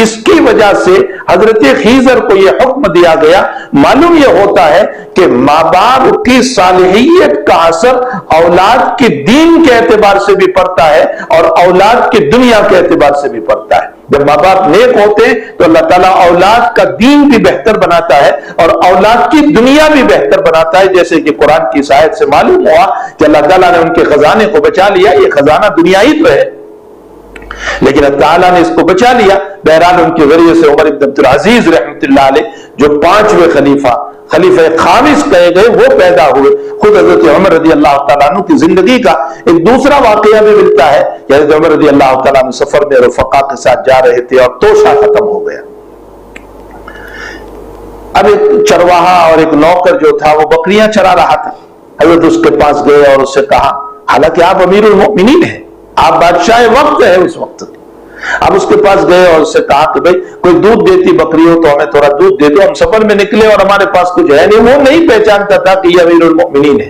اس کی وجہ سے حضرت خضر کو یہ حکم دیا گیا۔ معلوم یہ ہوتا ہے کہ ماں باپ کی صالحیت کا اثر اولاد کے دین کے اعتبار سے بھی پڑتا ہے اور اولاد کی دنیا کے اعتبار سے بھی پڑتا ہے۔ جب ماں باپ نیک ہوتے ہیں تو اللہ تعالیٰ اولاد کا دین بھی بہتر بناتا ہے اور اولاد کی دنیا بھی بہتر بناتا ہے، جیسے کہ قرآن کی اس آیت سے معلوم ہوا کہ اللہ تعالیٰ نے ان کے خزانے کو بچا لیا۔ یہ خزانہ دنیائی تو ہے لیکن اللہ تعالیٰ نے اس کو بچا لیا۔ بہرحال ان کے ذریعے سے عمر بن عبدالعزیز رحمۃ اللہ علیہ جو 5ویں خلیفہ خامس کہے گئے وہ پیدا ہوئے۔ خود حضرت عمر رضی اللہ تعالیٰ عنہ کی زندگی کا ایک دوسرا واقعہ بھی ملتا ہے کہ حضرت عمر رضی اللہ تعالیٰ عنہ سفر میں رفقا کے ساتھ جا رہے تھے اور توشہ ختم ہو گیا۔ اب ایک چرواہا اور ایک نوکر جو تھا وہ بکریاں چرا رہا تھا، حضرت اس کے پاس گئے اور اس سے کہا، حالانکہ آپ امیر المؤمنین ہیں، آپ بادشاہ وقت ہیں اس وقت، اب اس کے پاس گئے اور اس سے کہا کہ بھئی کوئی دودھ دیتی بکری ہو تو ہمیں تھوڑا دودھ دے دو، ہم سفر میں نکلے اور ہمارے پاس کچھ ہے نہیں۔ وہ نہیں پہچانتا تھا کہ یہ امیر المؤمنین ہے۔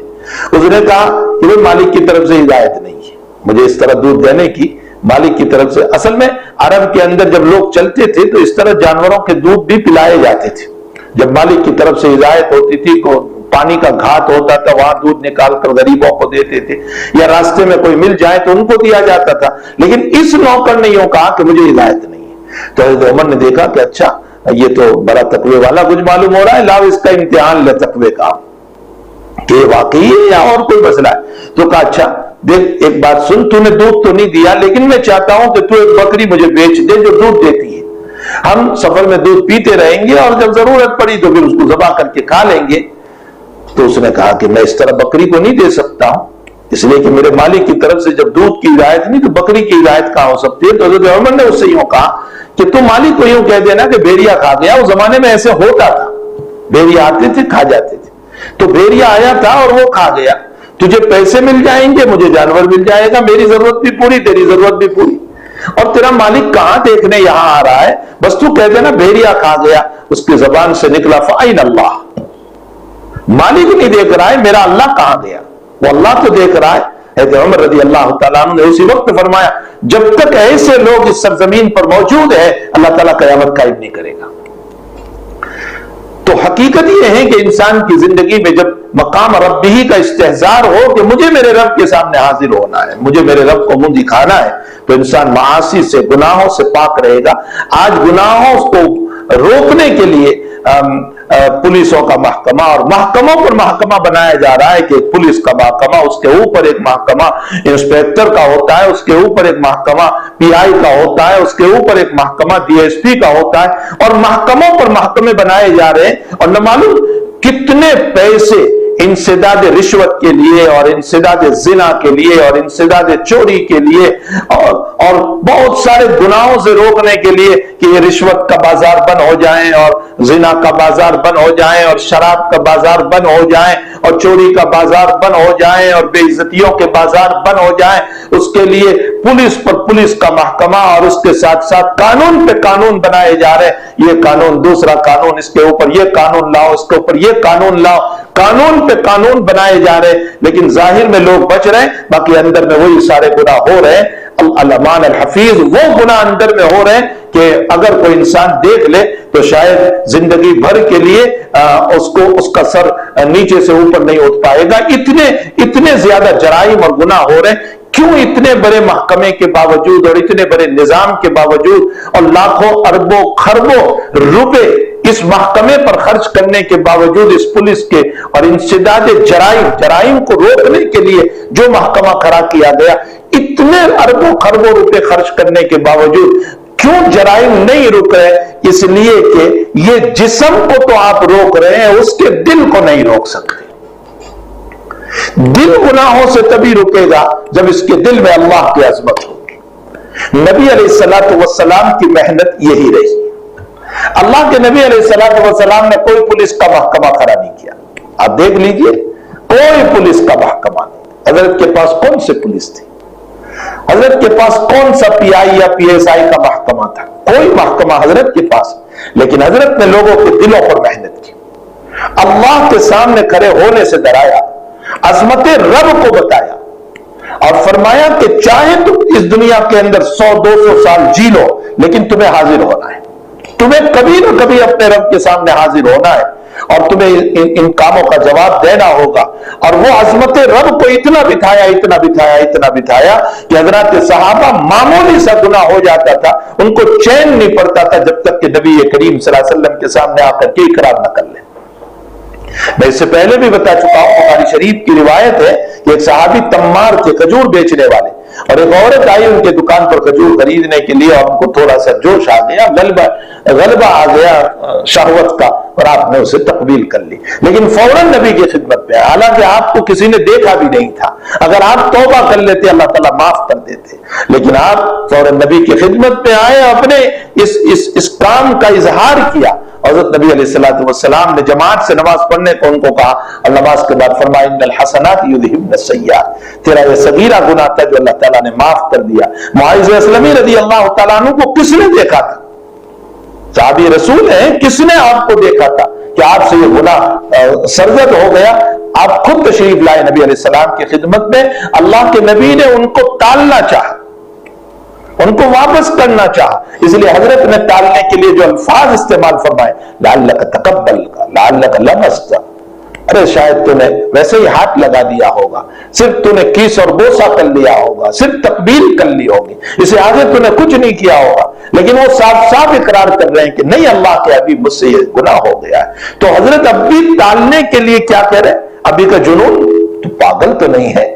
اس نے کہا کہ بھئی مالک کی طرف سے ہدایت نہیں ہے مجھے اس طرح دودھ دینے کی، مالک کی طرف سے۔ اصل میں عرب کے اندر جب لوگ چلتے تھے تو اس طرح جانوروں کے دودھ بھی پلائے جاتے تھے، جب مالک کی طرف سے ہدایت ہوتی تھی کو پانی کا گھات ہوتا تھا وہاں دودھ نکال کر غریبوں کو دیتے تھے، یا راستے میں کوئی مل جائے تو ان کو دیا جاتا تھا۔ لیکن اس نوکر نے یوں کہا کہ مجھے ہدایت نہیں ہے۔ تو حضرت عمر نے دیکھا کہ اچھا یہ تو بڑا تقوی والا کچھ معلوم ہو رہا ہے، لاؤ اس کا امتحان لے تقوی کا کہ واقعی ہے یا اور کوئی مسئلہ ہے۔ تو کہا اچھا دیکھ ایک بات سن، تو نے دودھ تو نہیں دیا لیکن میں چاہتا ہوں کہ تو ایک بکری مجھے بیچ دے جو دودھ دیتی ہے، ہم سفر میں دودھ پیتے رہیں گے اور جب ضرورت پڑی تو پھر اس کو ذبح کر کے کھا لیں گے۔ تو اس نے کہا کہ میں اس طرح بکری کو نہیں دے سکتا ہوں، اس لیے کہ میرے مالک کی طرف سے جب دودھ کی ہدایت نہیں تو بکری کی ہدایت کہاں ہو سکتی ہے؟ تو حضرت عمر نے اس سے یوں کہا کہ تم مالک کو یوں کہہ دینا کہ بھیڑیا کھا گیا۔ اس زمانے میں ایسے ہوتا تھا، بھیڑیا آتے تھے کھا جاتے تھے، تو بھیڑیا آیا تھا اور وہ کھا گیا، تجھے پیسے مل جائیں گے، مجھے جانور مل جائے گا، میری ضرورت بھی پوری، تیری ضرورت بھی پوری، اور تیرا مالک کہاں دیکھنے یہاں آ رہا ہے، بس تو کہہ دینا بھیڑیا کھا گیا۔ اس کی زبان سے نکلا فَأَيْنَ اللَّهُ، مالک نہیں دیکھ رہا ہے، میرا اللہ کہاں گیا؟ وہ اللہ تو دیکھ رہا ہے۔ حضرت عمر رضی اللہ تعالیٰ عنہ نے اسی وقت فرمایا جب تک ایسے لوگ اس سرزمین پر موجود ہیں اللہ تعالیٰ قیامت قائم نہیں کرے گا۔ تو حقیقت یہ ہے کہ انسان کی زندگی میں جب مقام ربی کا استحضار ہو کہ مجھے میرے رب کے سامنے حاضر ہونا ہے، مجھے میرے رب کو منہ دکھانا ہے، تو انسان معاصی سے، گناہوں سے پاک رہے گا۔ آج گناہوں کو روکنے کے لیے پولیسوں کا محکمہ اور محکموں پر محکمہ بنایا جا رہا ہے کہ پولیس کا محکمہ، اس کے اوپر ایک محکمہ انسپیکٹر کا ہوتا ہے، اس کے اوپر ایک محکمہ پی آئی کا ہوتا ہے، اس کے اوپر ایک محکمہ ڈی ایس پی کا ہوتا ہے، اور محکموں پر محکمے بنائے جا رہے ہیں، اور نہ معلوم کتنے پیسے انسداد رشوت کے لیے اور انسداد زنا کے لیے اور انسداد چوری کے لیے اور بہت سارے گناہوں سے روکنے کے لیے کہ یہ رشوت کا بازار بند ہو جائیں اور زنا کا بازار بند ہو جائیں اور شراب کا بازار بند ہو جائیں اور چوری کا بازار بند ہو جائیں اور بے عزتیوں کے بازار بند ہو جائیں، اس کے لیے پولیس پر پولیس کا محکمہ اور اس کے ساتھ ساتھ قانون پہ قانون بنائے جا رہے ہیں، یہ قانون دوسرا قانون، اس کے اوپر یہ قانون لاؤ، اس کے اوپر یہ قانون لاؤ، قانون پہ قانون بنائے جا رہے ہیں، لیکن ظاہر میں لوگ بچ رہے ہیں، باقی اندر میں وہی سارے گناہ ہو رہے ہیں۔ الامان الحفیظ، وہ گناہ اندر میں ہو رہے ہیں کہ اگر کوئی انسان دیکھ لے تو شاید زندگی بھر کے لیے اس کا سر نیچے سے اوپر نہیں اٹھ پائے گا، اتنے زیادہ جرائم اور گناہ ہو رہے ہیں۔ کیوں؟ اتنے بڑے محکمے کے باوجود اور اتنے بڑے نظام کے باوجود اور لاکھوں اربوں خربوں روپے اس محکمے پر خرچ کرنے کے باوجود، اس پولیس کے اور انسداد جرائم کو روکنے کے لیے جو محکمہ کھڑا کیا گیا، اتنے اربوں خربوں روپے خرچ کرنے کے باوجود کیوں جرائم نہیں رک رہے؟ اس لیے کہ یہ جسم کو تو آپ روک رہے ہیں، اس کے دل کو نہیں روک سکتے۔ دل گناہوں سے تبھی رکے گا جب اس کے دل میں اللہ کی عظمت ہوگی۔ نبی علیہ السلام کی محنت یہی رہی۔ اللہ کے نبی علیہ السلام نے کوئی پولیس کا محکمہ کھڑا نہیں کیا، آپ دیکھ لیجئے، کوئی پولیس کا محکمہ نہیں۔ حضرت کے پاس کون سے پولیس تھی؟ حضرت کے پاس کون سا پی آئی یا پی ایس آئی کا محکمہ تھا؟ کوئی محکمہ حضرت کے پاس، لیکن حضرت نے لوگوں کے دلوں پر محنت کی، اللہ کے سامنے کھڑے ہونے سے ڈرایا، عظمت رب کو بتایا اور فرمایا کہ چاہے تم اس دنیا کے اندر 100-200 سال جی لو، لیکن تمہیں حاضر ہونا ہے، تمہیں کبھی نہ کبھی اپنے رب کے سامنے حاضر ہونا ہے اور تمہیں ان کاموں کا جواب دینا ہوگا۔ اور وہ عظمت رب کو اتنا بٹھایا کہ حضرات صحابہ معمولی سا گناہ ہو جاتا تھا ان کو چین نہیں پڑتا تھا جب تک کہ نبی کریم صلی اللہ علیہ وسلم کے سامنے آ کر کے اقرار نہ کر لیں۔ میں اس سے پہلے بھی بتا چکا ہوں، بخاری شریف کی روایت ہے کہ ایک صحابی تمار تھے، کھجور بیچنے والے، اور ایک عورت آئی ان کے دکان پر کھجور خریدنے کے لیے اور ان کو تھوڑا سا جوش آ گیا، غلبہ آ گیا شہوت کا، اور آپ نے اسے تقبیل کر لی، لیکن فوراً نبی کی خدمت پہ، حالانکہ آپ کو کسی نے دیکھا بھی نہیں تھا، اگر آپ توبہ کر لیتے اللہ تعالیٰ معاف کر دیتے، لیکن آپ فوراً نبی کی خدمت پہ آئے، اپنے اس کام کا اظہار کیا۔ حضرت نبی علیہ السلام نے جماعت سے نماز پڑھنے کو ان کو کہا اور نماز کے بعد فرمایا ان الحسنات یذہبن السیئات، تیرا یہ صغیرہ گناہ تھا جو اللہ تعالیٰ نے معاف کر دیا۔ معاذ اسلمی رضی اللہ تعالیٰ عنہ کو کس نے دیکھا تھا؟ صحابی رسول ہیں، کس نے آپ کو دیکھا تھا کہ آپ سے یہ گناہ سرزد ہو گیا؟ آپ خود تشریف لائے نبی علیہ السلام کی خدمت میں، اللہ کے نبی نے ان کو ٹالنا چاہا، ان کو واپس کرنا چاہا، اس لیے حضرت نے ٹالنے کے لیے جو الفاظ استعمال فرمائے، لعلک تقبل کا، لعلک لمست، ارے شاید تو نے ویسے ہی ہاتھ لگا دیا ہوگا، صرف تو نے کیس اور بوسہ کر لیا ہوگا، صرف تقبیل کر لی ہوگی، اسے آگے تو نے کچھ نہیں کیا ہوگا، لیکن وہ صاف صاف اقرار کر رہے ہیں کہ نہیں اللہ کے حبیب مجھ سے یہ گناہ ہو گیا ہے۔ تو حضرت اب بھی ٹالنے کے لیے کیا کہہ رہے ہیں؟ ابھی کا جنون، تو پاگل تو نہیں ہے،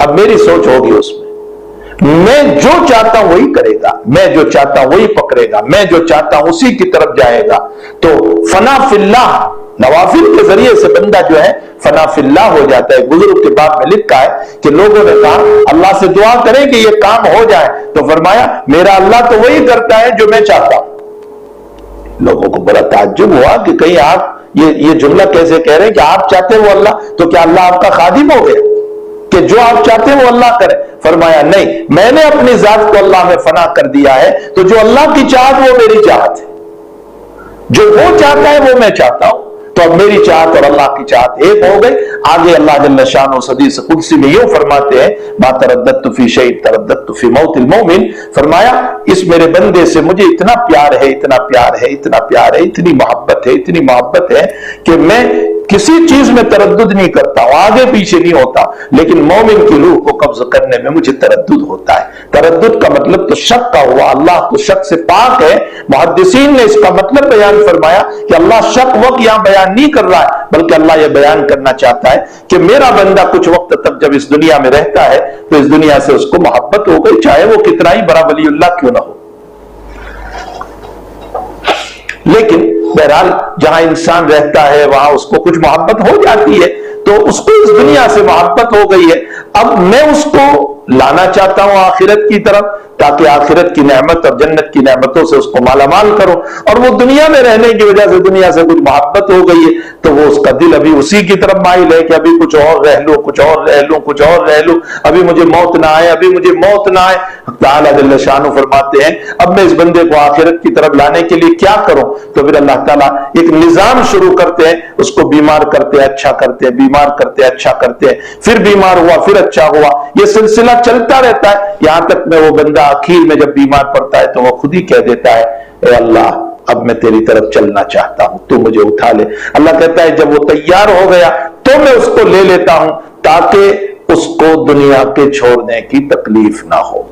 اب میری سوچ ہوگی اس میں جو چاہتا ہوں وہی کرے گا، میں جو چاہتا ہوں وہی پکڑے گا، میں جو چاہتا ہوں اسی کی طرف جائے گا. تو فنا فی اللہ، نوافل کے ذریعے سے بندہ جو ہے فنا فی اللہ ہو جاتا ہے. بزرگ کے باب میں لکھا ہے کہ لوگوں نے کہا اللہ سے دعا کریں کہ یہ کام ہو جائے، تو فرمایا میرا اللہ تو وہی کرتا ہے جو میں چاہتا ہوں. لوگوں کو بڑا تعجب ہوا کہ کہیں آپ یہ جملہ کیسے کہہ رہے ہیں کہ آپ چاہتے ہیں وہ اللہ، تو کیا اللہ آپ کا خادم ہو گیا کہ جو آپ چاہتے ہیں وہ اللہ کرے؟ فرمایا نہیں، میں نے اپنی ذات کو اللہ میں فنا کر دیا ہے، تو جو اللہ کی چاہت وہ میری چاہت ہے، جو وہ چاہتا ہے وہ میں چاہتا ہوں. تو اب میری چاہت اور اللہ کی چاہت ایک ہو گئی. آگے اللہ جل شانہ حدیث قدسی میں یوں فرماتے ہیں ما ترددت فی شیء ترددت فی موت المومن، فرمایا اس میرے بندے سے مجھے اتنا پیار ہے، اتنا پیار ہے، اتنا پیار ہے، اتنی محبت ہے، اتنی محبت ہے کہ میں کسی چیز میں تردد نہیں کرتا ہوں، آگے پیچھے نہیں ہوتا. لیکن مومن کی روح کو قبض کرنے میں مجھے تردد ہوتا ہے. تردد کا مطلب تو شک کا ہوا، اللہ تو شک سے پاک ہے. محدثین نے اس کا مطلب بیان فرمایا کہ اللہ شک وقت یہاں بیان نہیں کر رہا ہے، بلکہ اللہ یہ بیان کرنا چاہتا ہے کہ میرا بندہ کچھ وقت تک جب اس دنیا میں رہتا ہے تو اس دنیا سے اس کو محبت ہو گئی، چاہے وہ کتنا ہی بڑا ولی اللہ کیوں نہ ہو. لیکن بہرحال جہاں انسان رہتا ہے وہاں اس کو کچھ محبت ہو جاتی ہے، تو اس کو اس دنیا سے محبت ہو گئی ہے. اب میں اس کو لانا چاہتا ہوں آخرت کی طرف، تاکہ آخرت کی نعمت اور جنت کی نعمتوں سے اس کو مالا مال کرو. اور وہ دنیا میں رہنے کی وجہ سے دنیا سے کچھ محبت ہو گئی ہے تو وہ اس کا دل ابھی اسی کی طرف مائل ہے کہ ابھی کچھ اور رہ لو، کچھ اور رہ لو، کچھ اور رہ لو، ابھی مجھے موت نہ آئے، ابھی مجھے موت نہ آئے. تعالیٰ جل شانہ فرماتے ہیں اب میں اس بندے کو آخرت کی طرف لانے کے لیے کیا کروں؟ تو پھر اللہ تعالیٰ ایک نظام شروع کرتے ہیں، اس کو بیمار کرتے ہیں، اچھا کرتے ہیں، بیمار کرتے ہیں، اچھا کرتے ہیں، پھر بیمار ہوا، پھر اچھا ہوا. یہ سلسلہ چلتا رہتا ہے یہاں تک میں وہ بندہ آخر میں جب بیمار پڑتا ہے تو وہ خود ہی کہہ دیتا ہے اے اللہ اب میں تیری طرف چلنا چاہتا ہوں، تو مجھے اٹھا لے. اللہ کہتا ہے جب وہ تیار ہو گیا تو میں اس کو لے لیتا ہوں تاکہ اس کو دنیا کے چھوڑنے کی تکلیف نہ ہو.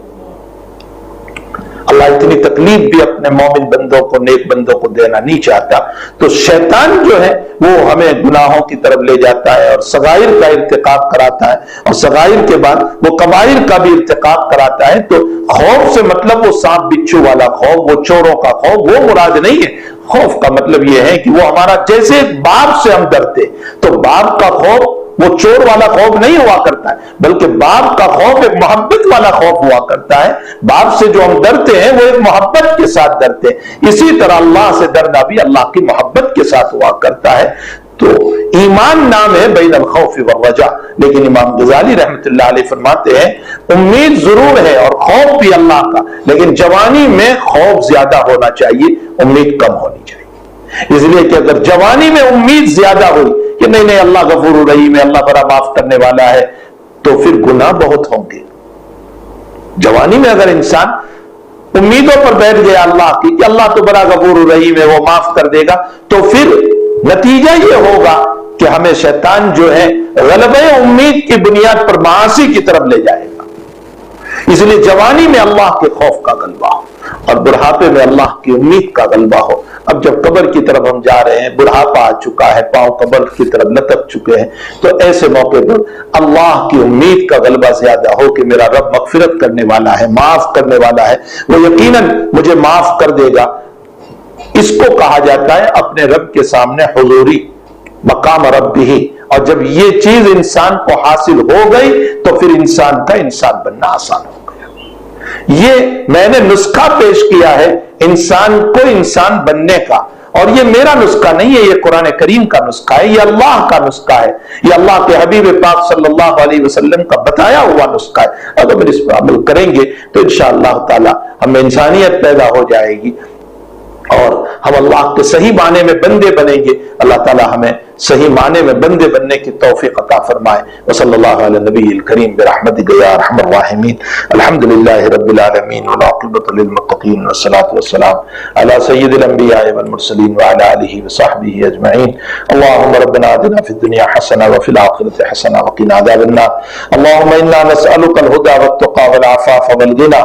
اللہ اتنی تکلیف بھی اپنے مومن بندوں کو، نیک بندوں کو دینا نہیں چاہتا. تو شیطان جو ہے وہ ہمیں گناہوں کی طرف لے جاتا ہے اور صغائر کا ارتکاب کراتا ہے، اور صغائر کے بعد وہ کبائر کا بھی ارتکاب کراتا ہے. تو خوف سے مطلب وہ سانپ بچھو والا خوف، وہ چوروں کا خوف، وہ مراد نہیں ہے. خوف کا مطلب یہ ہے کہ وہ ہمارا جیسے باپ سے ہم ڈرتے، تو باپ کا خوف وہ چور والا خوف نہیں ہوا کرتا ہے، بلکہ باپ کا خوف ایک محبت والا خوف ہوا کرتا ہے. باپ سے جو ہم ڈرتے ہیں وہ ایک محبت کے ساتھ ڈرتے ہیں. اسی طرح اللہ سے ڈرنا بھی اللہ کی محبت کے ساتھ ہوا کرتا ہے. تو ایمان نام ہے بین الخوف والرجاء. لیکن امام غزالی رحمت اللہ علیہ فرماتے ہیں امید ضرور ہے اور خوف بھی اللہ کا، لیکن جوانی میں خوف زیادہ ہونا چاہیے، امید کم ہونی چاہیے. اس لیے کہ اگر جوانی میں امید زیادہ ہوئی کہ نہیں نہیں اللہ غفور الرحیم ہے، اللہ بڑا معاف کرنے والا ہے، تو پھر گناہ بہت ہوں گے. جوانی میں اگر انسان امیدوں پر بیٹھ گیا اللہ کی کہ اللہ تو بڑا غفور الرحیم ہے، وہ معاف کر دے گا، تو پھر نتیجہ یہ ہوگا کہ ہمیں شیطان جو ہے غلبہ امید کی بنیاد پر معاصی کی طرف لے جائے گا. اس لیے جوانی میں اللہ کے خوف کا غلبہ ہو اور بڑھاپے میں اللہ کی امید کا غلبہ ہو. اب جب قبر کی طرف ہم جا رہے ہیں، بڑھاپا آ چکا ہے، پاؤں قبر کی طرف لٹک چکے ہیں، تو ایسے موقع پر اللہ کی امید کا غلبہ زیادہ ہو کہ میرا رب مغفرت کرنے والا ہے، معاف کرنے والا ہے، وہ یقیناً مجھے معاف کر دے گا. اس کو کہا جاتا ہے اپنے رب کے سامنے حضوری، مقام ربہ. اور جب یہ چیز انسان کو حاصل ہو گئی تو پھر انسان کا انسان بننا آسان ہو گیا. یہ میں نے نسخہ پیش کیا ہے انسان کو انسان بننے کا، اور یہ میرا نسخہ نہیں ہے، یہ قرآن کریم کا نسخہ ہے، یہ اللہ کا نسخہ ہے، یہ اللہ کے حبیب پاک صلی اللہ علیہ وسلم کا بتایا ہوا نسخہ ہے. اگر اس پر عمل کریں گے تو انشاءاللہ تعالی ہمیں انسانیت پیدا ہو جائے گی اور ہم اللہ کے صحیح معنی میں بندے بنیں گے. اللہ تعالی ہمیں صحیح معنی میں بندے بننے کی توفیق عطا فرمائے. وصلی اللہ علی نبی الکریم برحمتک یا ارحم الراحمین. الحمدللہ رب العالمین والعاقبۃ للمتقین والصلاۃ والسلام علی سید الانبیاء والمرسلین وعلی آلہ وصحبہ اجمعین. اللهم ربنا آتنا فی الدنیا حسنہ وفی الآخرۃ حسنہ وقنا عذاب النار. اللهم انا نسألک الہدی والتقی والعفاف والغنی.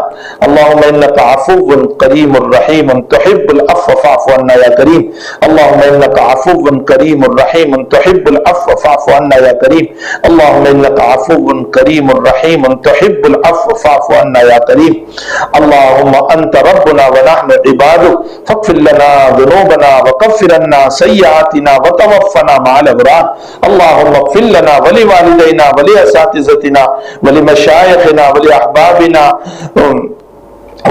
اللهم انک عفو کریم رحیم تحب العفو فاعف عنا یا کریم. اللهم انک عفو کریم رحیم رحيم تحب العفو فاعف عنا يا كريم اللهم إنك عفو كريم رحيم تحب العفو فاعف عنا يا كريم اللهم أنت ربنا ونحن عبادك فاغفر لنا ذنوبنا وكفر عنا سيئاتنا وتوفنا مع الأبرار اللهم اغفر لنا ولوالدينا ولأساتذتنا ولمشايخنا ولأحبابنا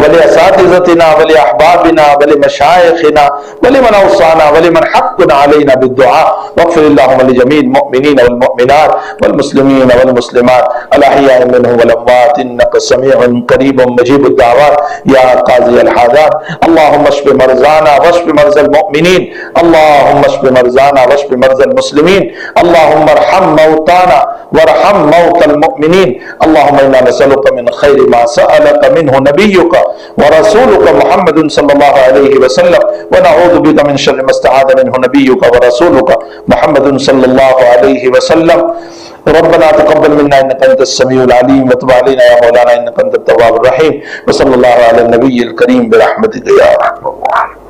ولأساتذتنا ولأحبابنا ولمشايخنا ولمن أوصانا ولمن حقنا علينا بالدعاء واغفر اللهم لجميع المؤمنين والمؤمنات والمسلمين والمسلمات الأحياء منهم والأموات إنك سميع قريب مجيب الدعوات يا قاضي الحاجات اللهم اشف مرضانا واشف مرضى المؤمنين اللهم اشف مرضانا واشف مرضى المسلمين اللهم ارحم موتانا وارحم موتى المؤمنين اللهم إنا نسألك من خير ما سألك منه نبيك ورسولك محمد صلى الله عليه وسلم ونعوذ بك من شر ما استعاذ منه نبيك ورسولك محمد صلى الله عليه وسلم ربنا تقبل منا انك انت السميع العليم وتب علينا يا مولانا انك انت التواب الرحيم وصلى الله على النبي الكريم برحمتك يا ارحم الراحمين.